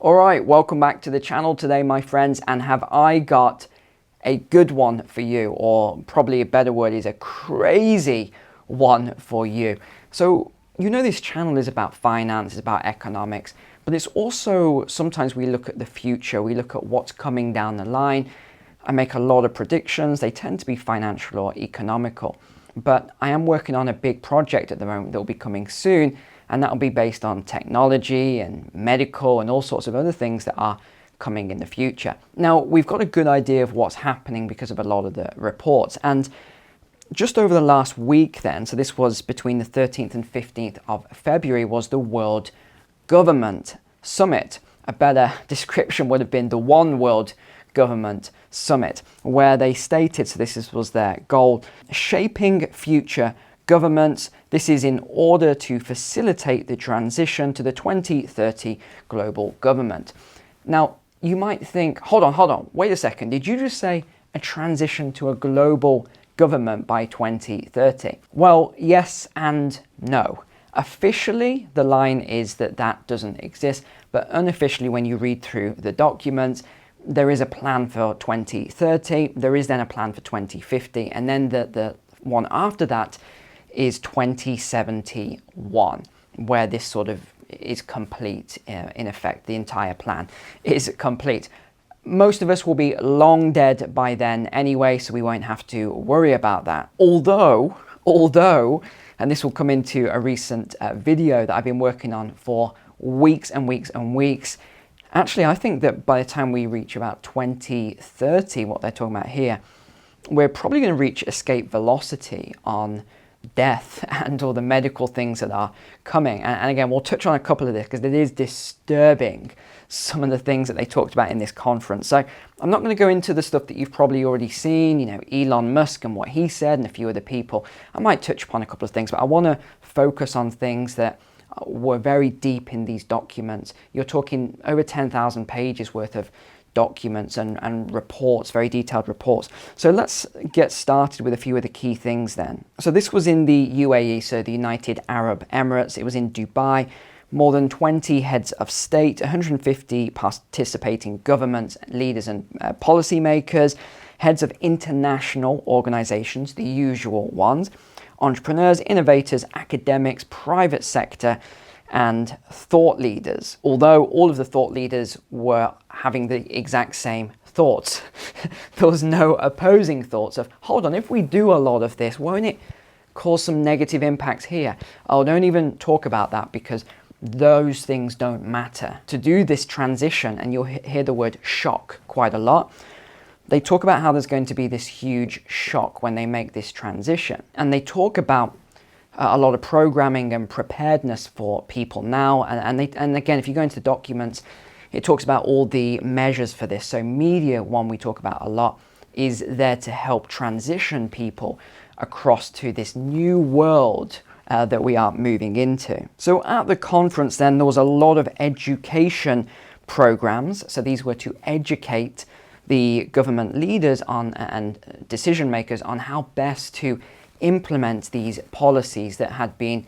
All right, welcome back to the channel today, my friends, and have I got a good one for you, or probably a better word is a crazy one for you. So, you know, this channel is about finance, it's about economics, but it's also, sometimes we look at the future, we look at what's coming down the line. I make a lot of predictions, they tend to be financial or economical, but I am working on a big project at the moment that will be coming soon, and that will be based on technology and medical and all sorts of other things that are coming in the future. Now, we've got a good idea of what's happening because of a lot of the reports. And just over the last week then, so this was between the 13th and 15th of February, was the World Government Summit. A better description would have been the One World Government Summit, where they stated, so this was their goal, shaping future governments. This is in order to facilitate the transition to the 2030 global government. Now, you might think, hold on, wait a second. Did you just say a transition to a global government by 2030? Well, yes and no. Officially, the line is that that doesn't exist, but unofficially, when you read through the documents, there is a plan for 2030, there is then a plan for 2050, and then the one after that is 2071, where this sort of is complete. In effect, the entire plan is complete. Most of us will be long dead by then anyway, so we won't have to worry about that. Although, and this will come into a recent video that I've been working on for weeks and weeks and weeks, actually I think that by the time we reach about 2030, what they're talking about here, we're probably going to reach escape velocity on death and all the medical things that are coming. And again, we'll touch on a couple of this because it is disturbing, some of the things that they talked about in this conference. So I'm not going to go into the stuff that you've probably already seen, you know, Elon Musk and what he said and a few other people. I might touch upon a couple of things, but I want to focus on things that were very deep in these documents. You're talking over 10,000 pages worth of documents and reports, very detailed reports. So let's get started with a few of the key things then. So this was in the UAE, so the United Arab Emirates. It was in Dubai. More than 20 heads of state, 150 participating governments, leaders and policymakers, heads of international organizations, the usual ones, entrepreneurs, innovators, academics, private sector, and thought leaders, although all of the thought leaders were having the exact same thoughts. There was no opposing thoughts of, hold on, if we do a lot of this, won't it cause some negative impacts here? Oh, don't even talk about that because those things don't matter. To do this transition, and you'll hear the word shock quite a lot, they talk about how there's going to be this huge shock when they make this transition. And they talk about a lot of programming and preparedness for people now. And again, if you go into the documents, it talks about all the measures for this. So media, one we talk about a lot, is there to help transition people across to this new world that we are moving into. So at the conference then, there was a lot of education programs. So these were to educate the government leaders on and decision makers on how best to implement these policies that had been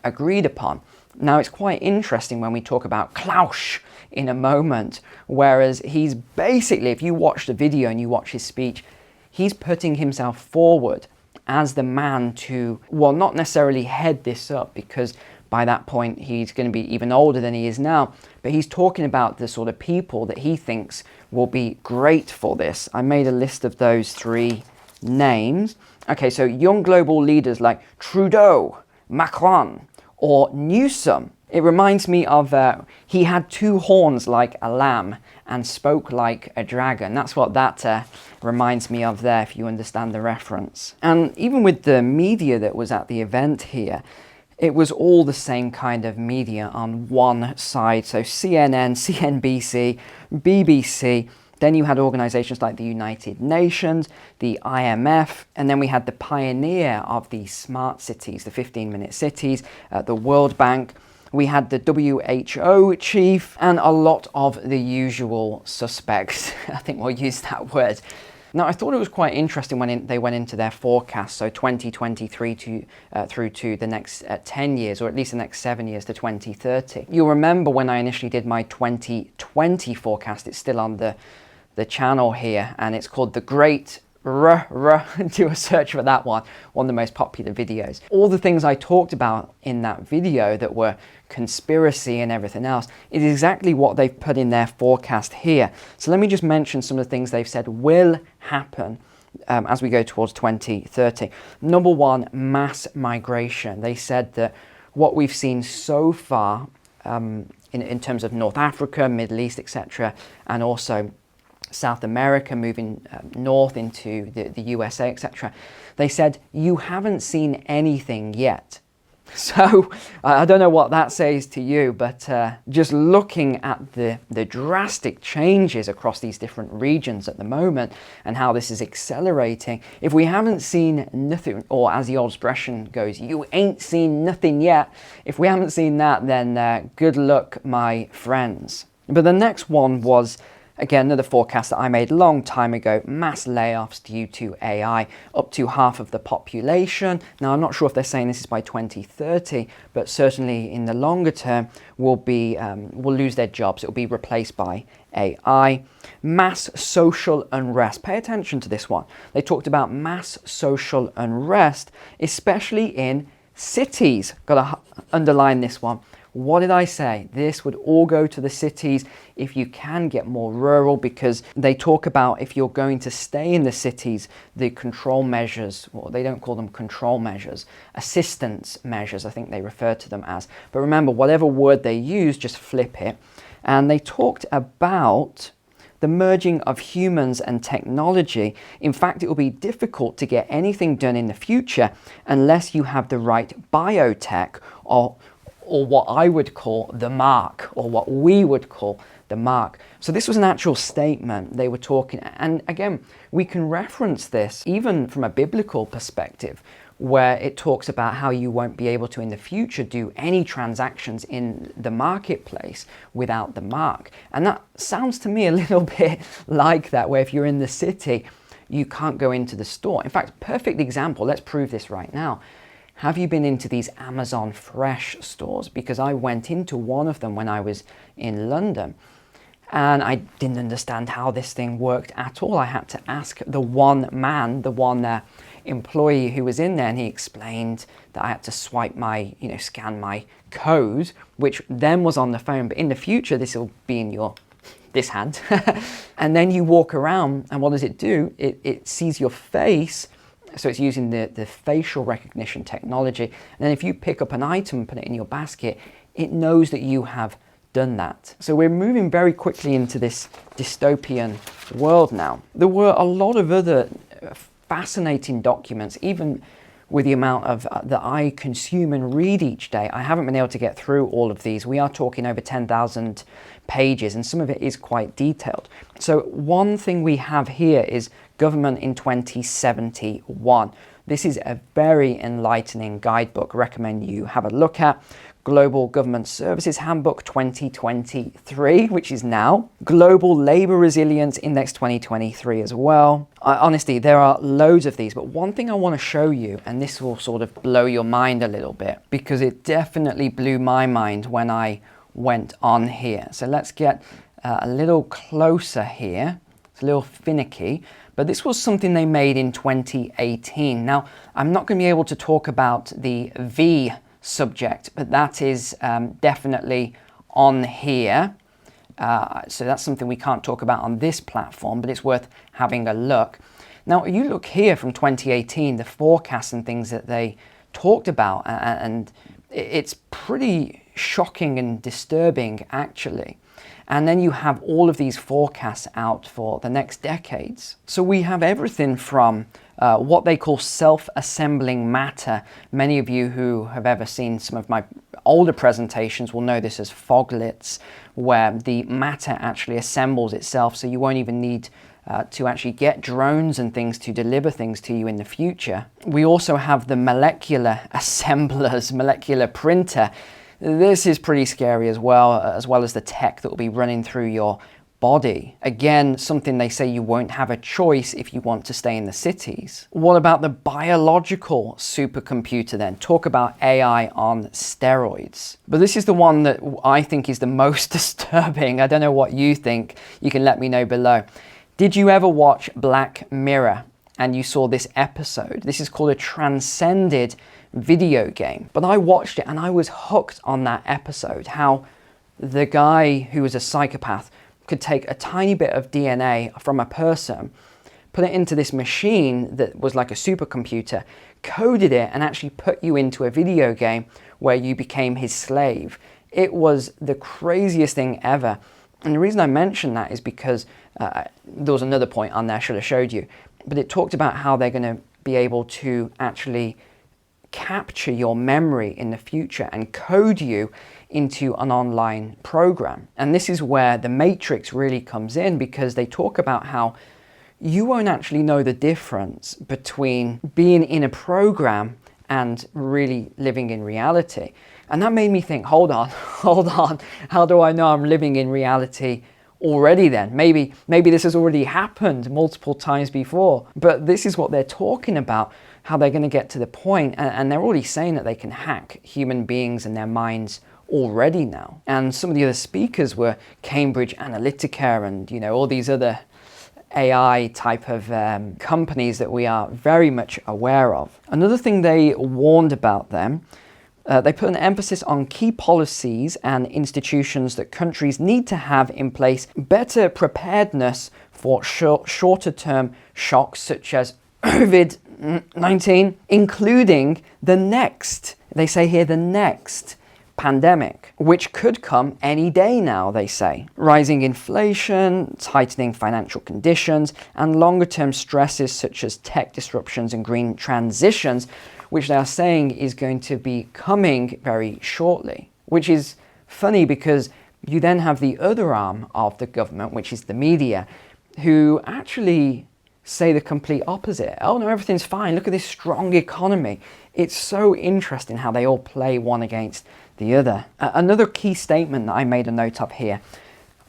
agreed upon. Now, it's quite interesting when we talk about Klaus in a moment, whereas he's basically, if you watch the video and you watch his speech, he's putting himself forward as the man to, well, not necessarily head this up, because by that point he's going to be even older than he is now, but he's talking about the sort of people that he thinks will be great for this. I made a list of those three names. Okay, so young global leaders like Trudeau, Macron, or Newsom. It reminds me of, he had two horns like a lamb and spoke like a dragon. That's what that reminds me of there, if you understand the reference. And even with the media that was at the event here, it was all the same kind of media on one side. So CNN, CNBC, BBC. Then you had organizations like the United Nations, the IMF, and then we had the pioneer of the smart cities, the 15-minute cities, the World Bank. We had the WHO chief and a lot of the usual suspects. I think we'll use that word. Now, I thought it was quite interesting when they went into their forecast, so 2023 through to the next 10 years, or at least the next 7 years to 2030. You'll remember when I initially did my 2020 forecast, it's still on the channel here, and it's called The Great do a search for that one of the most popular videos. All the things I talked about in that video that were conspiracy and everything else is exactly what they've put in their forecast here. So let me just mention some of the things they've said will happen as we go towards 2030. Number one, mass migration. They said that what we've seen so far in terms of North Africa, Middle East, etc., and also South America moving north into the USA, etc. They said, you haven't seen anything yet. So I don't know what that says to you, but just looking at the drastic changes across these different regions at the moment and how this is accelerating, if we haven't seen nothing, or as the old expression goes, you ain't seen nothing yet, if we haven't seen that, then good luck, my friends. But the next one was, again, another forecast that I made a long time ago, mass layoffs due to AI, up to half of the population. Now, I'm not sure if they're saying this is by 2030, but certainly in the longer term, will lose their jobs. It will be replaced by AI. Mass social unrest. Pay attention to this one. They talked about mass social unrest, especially in cities. Got to underline this one. What did I say? This would all go to the cities if you can get more rural, because they talk about if you're going to stay in the cities, the control measures, well, they don't call them control measures, assistance measures, I think they refer to them as. But remember, whatever word they use, just flip it. And they talked about the merging of humans and technology. In fact, it will be difficult to get anything done in the future unless you have the right biotech or what I would call the mark, or what we would call the mark. So this was an actual statement they were talking, and again, we can reference this even from a biblical perspective, where it talks about how you won't be able to in the future do any transactions in the marketplace without the mark. And that sounds to me a little bit like that, where if you're in the city, you can't go into the store. In fact, perfect example, let's prove this right now. Have you been into these Amazon Fresh stores? Because I went into one of them when I was in London, and I didn't understand how this thing worked at all. I had to ask the one employee who was in there, and he explained that I had to swipe my, scan my code, which then was on the phone. But in the future, this will be in this hand. And then you walk around, and what does it do? It sees your face. So it's using the facial recognition technology. And then if you pick up an item and put it in your basket, it knows that you have done that. So we're moving very quickly into this dystopian world now. There were a lot of other fascinating documents, even with the amount of that I consume and read each day. I haven't been able to get through all of these. We are talking over 10,000 pages, and some of it is quite detailed. So one thing we have here is Government in 2071. This is a very enlightening guidebook. I recommend you have a look at. Global Government Services Handbook 2023, which is now. Global Labor Resilience Index 2023 as well. Honestly, there are loads of these, but one thing I want to show you, and this will sort of blow your mind a little bit, because it definitely blew my mind when I went on here. So let's get a little closer here. It's a little finicky, but this was something they made in 2018. Now, I'm not going to be able to talk about the V subject, but that is definitely on here. So that's something we can't talk about on this platform, but it's worth having a look. Now, you look here from 2018, the forecasts and things that they talked about, and it's pretty shocking and disturbing, actually. And then you have all of these forecasts out for the next decades. So we have everything from what they call self-assembling matter. Many of you who have ever seen some of my older presentations will know this as foglets, where the matter actually assembles itself, so you won't even need to actually get drones and things to deliver things to you in the future. We also have the molecular assemblers, molecular printer. This is pretty scary as well as the tech that will be running through your body. Again, something they say you won't have a choice if you want to stay in the cities. What about the biological supercomputer then? Talk about AI on steroids. But this is the one that I think is the most disturbing. I don't know what you think. You can let me know below. Did you ever watch Black Mirror and you saw this episode? This is called a transcended video game. But I watched it and I was hooked on that episode. How the guy who was a psychopath could take a tiny bit of DNA from a person, put it into this machine that was like a supercomputer, coded it, and actually put you into a video game where you became his slave. It was the craziest thing ever. And the reason I mention that is because there was another point on there I should have showed you, but it talked about how they're going to be able to actually capture your memory in the future and code you into an online program. And this is where the Matrix really comes in, because they talk about how you won't actually know the difference between being in a program and really living in reality. And that made me think, hold on, how do I know I'm living in reality already then? Maybe this has already happened multiple times before. But this is what they're talking about, how they're going to get to the point, and they're already saying that they can hack human beings and their minds already now. And some of the other speakers were Cambridge Analytica and, you know, all these other AI type of companies that we are very much aware of. Another thing they warned about them, they put an emphasis on key policies and institutions that countries need to have in place, better preparedness for shorter term shocks such as COVID-19, including the next, they say here, the next pandemic, which could come any day now, they say. Rising inflation, tightening financial conditions, and longer-term stresses such as tech disruptions and green transitions, which they are saying is going to be coming very shortly. Which is funny because you then have the other arm of the government, which is the media, who actually say the complete opposite. Oh no, everything's fine. Look at this strong economy. It's so interesting how they all play one against the other. Another key statement that I made a note of here.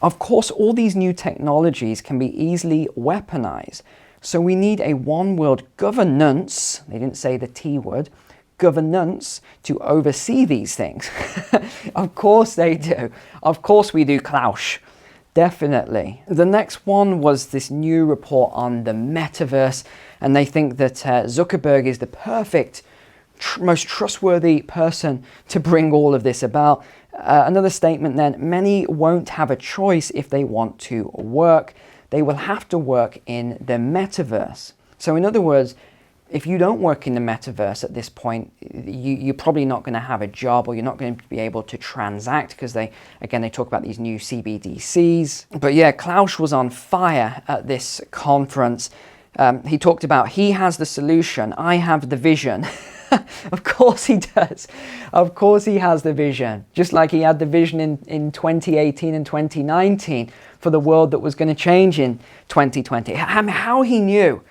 Of course, all these new technologies can be easily weaponized. So we need a one world governance, they didn't say the T word, governance, to oversee these things. Of course they do. Of course we do, Klaus. Definitely. The next one was this new report on the metaverse, and they think that Zuckerberg is the perfect, most trustworthy person to bring all of this about. Another statement then, many won't have a choice if they want to work. They will have to work in the metaverse. So in other words, if you don't work in the metaverse at this point, you're probably not going to have a job, or you're not going to be able to transact, because they talk about these new CBDCs. But yeah, Klaus was on fire at this conference. He talked about, he has the solution, I have the vision. Of course he does. Of course he has the vision. Just like he had the vision in 2018 and 2019 for the world that was going to change in 2020. How he knew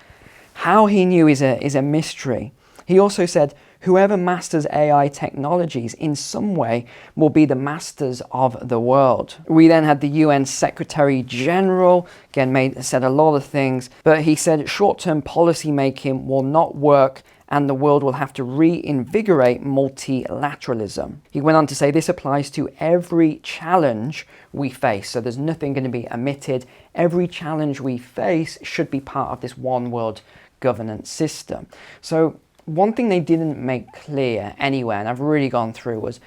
is a mystery. He also said, whoever masters AI technologies in some way will be the masters of the world. We then had the UN Secretary General, again said a lot of things, but he said short-term policy making will not work and the world will have to reinvigorate multilateralism. He went on to say this applies to every challenge we face. So there's nothing going to be omitted. Every challenge we face should be part of this one world governance system. So one thing they didn't make clear anywhere, and I've really gone through, was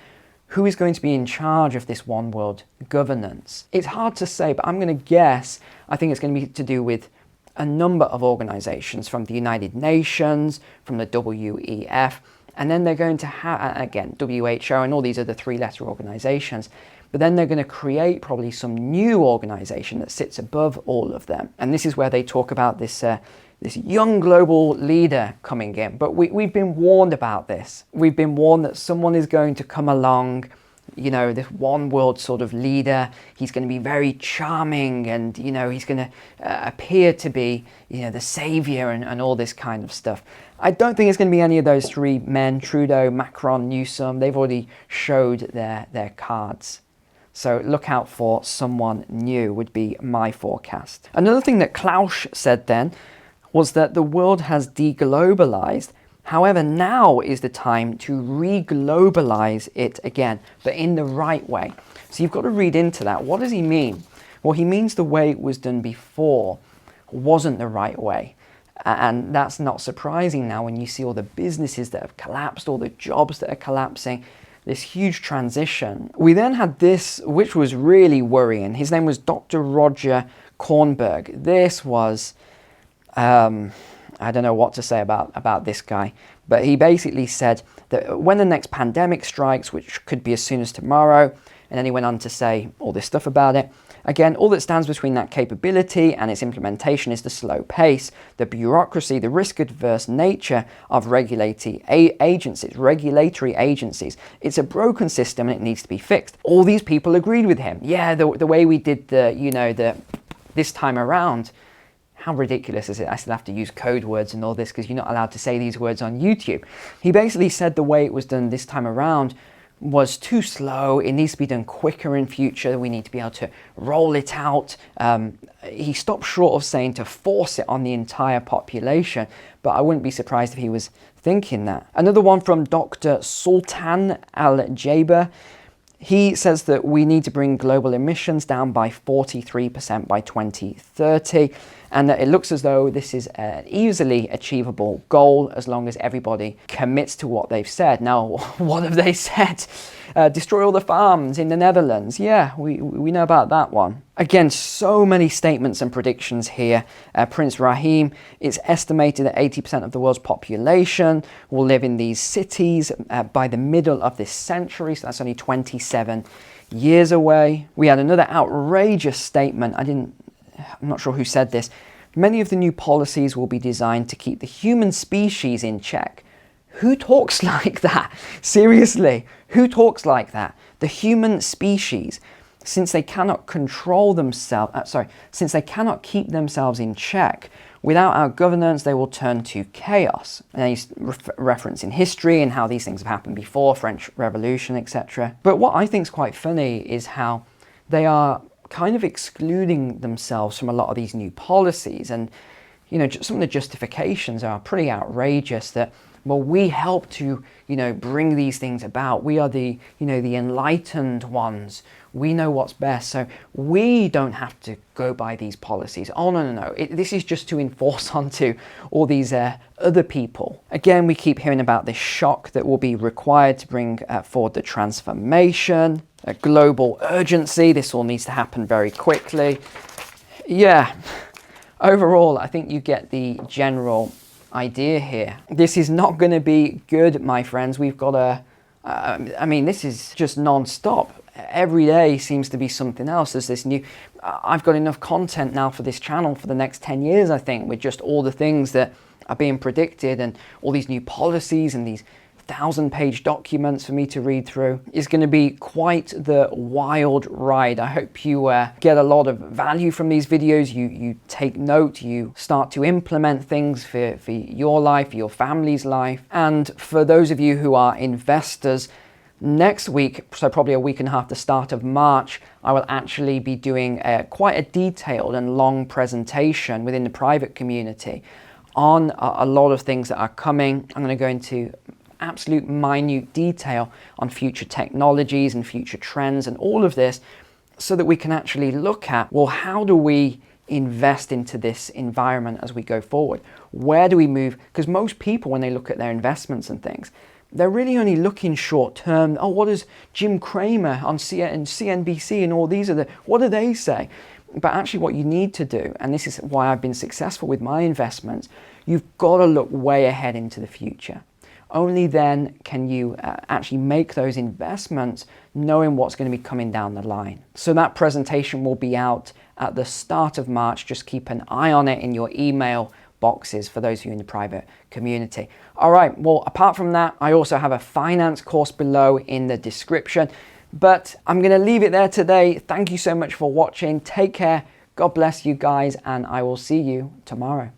who is going to be in charge of this one world governance. It's hard to say, but I'm going to guess, I think it's going to be to do with a number of organizations, from the United Nations, from the WEF, and then they're going to have, again, WHO and all these other three-letter organizations, but then they're going to create probably some new organization that sits above all of them. And this is where they talk about this young global leader coming in. But we've been warned about this. We've been warned that someone is going to come along, you know, this one world sort of leader. He's going to be very charming, and, you know, he's going to appear to be, you know, the savior and all this kind of stuff. I don't think it's going to be any of those three men, Trudeau, Macron, Newsom. They've already showed their cards. So look out for someone new would be my forecast. Another thing that Klaus said then was that the world has deglobalized. However, now is the time to re-globalize it again, but in the right way. So you've got to read into that. What does he mean? Well, he means the way it was done before wasn't the right way. And that's not surprising now when you see all the businesses that have collapsed, all the jobs that are collapsing, this huge transition. We then had this, which was really worrying. His name was Dr. Roger Kornberg. This was, I don't know what to say about this guy, but he basically said that when the next pandemic strikes, which could be as soon as tomorrow, and then he went on to say all this stuff about it. Again, all that stands between that capability and its implementation is the slow pace, the bureaucracy, the risk-adverse nature of regulatory agencies. It's a broken system and it needs to be fixed. All these people agreed with him. Yeah, the way we did this time around. How ridiculous is it? I still have to use code words and all this because you're not allowed to say these words on YouTube. He basically said the way it was done this time around was too slow. It needs to be done quicker in future. We need to be able to roll it out. He stopped short of saying to force it on the entire population, but I wouldn't be surprised if he was thinking that. Another one from Dr. Sultan Al-Jaber. He says that we need to bring global emissions down by 43% by 2030, and that it looks as though this is an easily achievable goal as long as everybody commits to what they've said. Now, what have they said? Destroy all the farms in the Netherlands. Yeah, we know about that one. Again, so many statements and predictions here. Prince Rahim, it's estimated that 80% of the world's population will live in these cities by the middle of this century, so that's only 27 years away. We had another outrageous statement. I'm not sure who said this. Many of the new policies will be designed to keep the human species in check. Who talks like that? Seriously, who talks like that? The human species, since they cannot control themselves, since they cannot keep themselves in check, without our governance, they will turn to chaos. And he's referencing history and how these things have happened before, French Revolution, etc. But what I think is quite funny is how they are kind of excluding themselves from a lot of these new policies. And, you know, some of the justifications are pretty outrageous that, well, we help to, bring these things about. We are the enlightened ones. We know what's best. So we don't have to go by these policies. Oh, no. This is just to enforce onto all these other people. Again, we keep hearing about this shock that will be required to bring forward the transformation, a global urgency. This all needs to happen very quickly. Yeah, overall, I think you get the general idea here. This is not going to be good, my friends. We've got this is just non-stop. Every day seems to be something else. There's this new, I've got enough content now for this channel for the next 10 years, I think, with just all the things that are being predicted and all these new policies and these 1,000-page documents for me to read through. Is going to be quite the wild ride. I hope you get a lot of value from these videos. You take note, you start to implement things for your life, your family's life. And for those of you who are investors, next week, so probably a week and a half, the start of March, I will actually be doing quite a detailed and long presentation within the private community on a lot of things that are coming. I'm going to go into absolute minute detail on future technologies and future trends and all of this, so that we can actually look at, well, how do we invest into this environment as we go forward? Where do we move? Because most people, when they look at their investments and things, they're really only looking short term. Oh, what does Jim Cramer on CNBC and all these other, what do they say? But actually what you need to do, and this is why I've been successful with my investments, you've got to look way ahead into the future. Only then can you actually make those investments knowing what's going to be coming down the line. So that presentation will be out at the start of March. Just keep an eye on it in your email boxes for those of you in the private community. All right, well, apart from that, I also have a finance course below in the description. But I'm going to leave it there today. Thank you so much for watching. Take care. God bless you guys, and I will see you tomorrow.